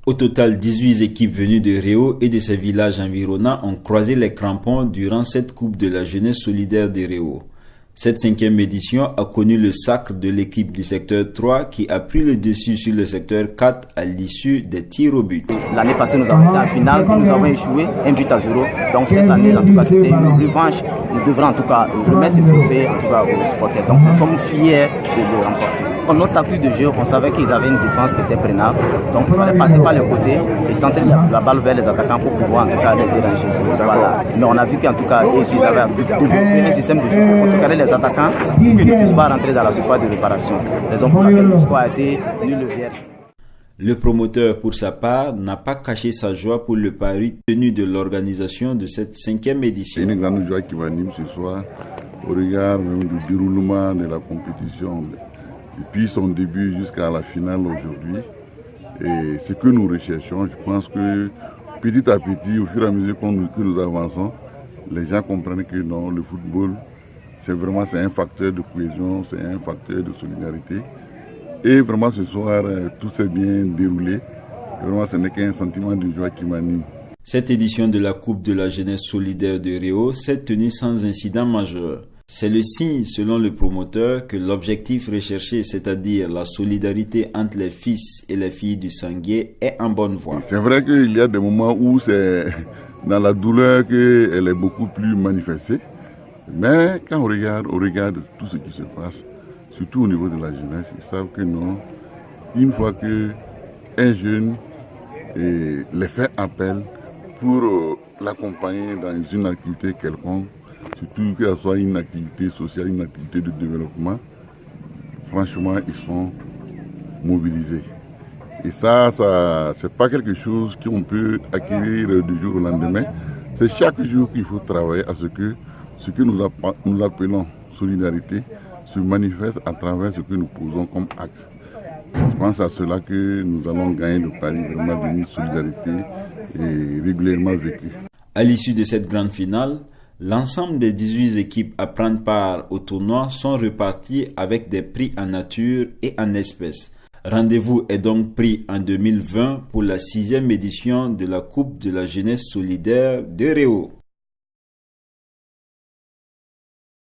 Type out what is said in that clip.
Au total, 18 équipes venues de Réau et de ses villages environnants ont croisé les crampons durant cette Coupe de la jeunesse solidaire de Réau. Cette 5e édition a connu le sacre de l'équipe du secteur 3 qui a pris le dessus sur le secteur 4 à l'issue des tirs au but. L'année passée, nous avons été en finale, nous avons échoué 1-0. Donc cette année, en tout cas, c'était une revanche. Nous devrons en tout cas remettre ce trophée en tout cas aux supporters. Donc nous sommes fiers de le remporter. Notre tactique de jeu, on savait qu'ils avaient une défense qui était prenable. Donc il fallait passer par le côté et centrer la balle vers les attaquants pour pouvoir en tout cas les déranger. Voilà. Mais on a vu qu'en tout cas, ils avaient développé un système de jeu pour contrecarrer les attaquants pour qu'ils ne puissent pas rentrer dans la surface de réparation. Raison pour laquelle le score a été nul vierge. Le promoteur, pour sa part, n'a pas caché sa joie pour le pari tenu de l'organisation de cette 5e édition. C'est une grande joie qui m'anime ce soir au regard même du déroulement de la compétition. Depuis son début jusqu'à la finale aujourd'hui. Et ce que nous recherchons, je pense que petit à petit, au fur et à mesure que nous avançons, les gens comprennent que non, le football, c'est un facteur de cohésion, c'est un facteur de solidarité. Et vraiment ce soir, tout s'est bien déroulé. Et vraiment, ce n'est qu'un sentiment de joie qui m'anime. Cette édition de la Coupe de la jeunesse solidaire de Réau s'est tenue sans incident majeur. C'est le signe, selon le promoteur, que l'objectif recherché, c'est-à-dire la solidarité entre les fils et les filles du Sangué, est en bonne voie. C'est vrai qu'il y a des moments où c'est dans la douleur qu'elle est beaucoup plus manifestée. Mais quand on regarde tout ce qui se passe, surtout au niveau de la jeunesse, ils savent que non, une fois qu'un jeune les fait appel pour l'accompagner dans une activité quelconque, surtout que ce soit une activité sociale, une activité de développement, franchement, ils sont mobilisés. Et ça c'est pas quelque chose qu'on peut acquérir du jour au lendemain. C'est chaque jour qu'il faut travailler à ce que nous appelons solidarité se manifeste à travers ce que nous posons comme acte. Je pense à cela que nous allons gagner le pari vraiment d'une solidarité et régulièrement vécue. À l'issue de cette grande finale, l'ensemble des 18 équipes à prendre part au tournoi sont reparties avec des prix en nature et en espèces. Rendez-vous est donc pris en 2020 pour la 6e édition de la Coupe de la jeunesse solidaire de Réau.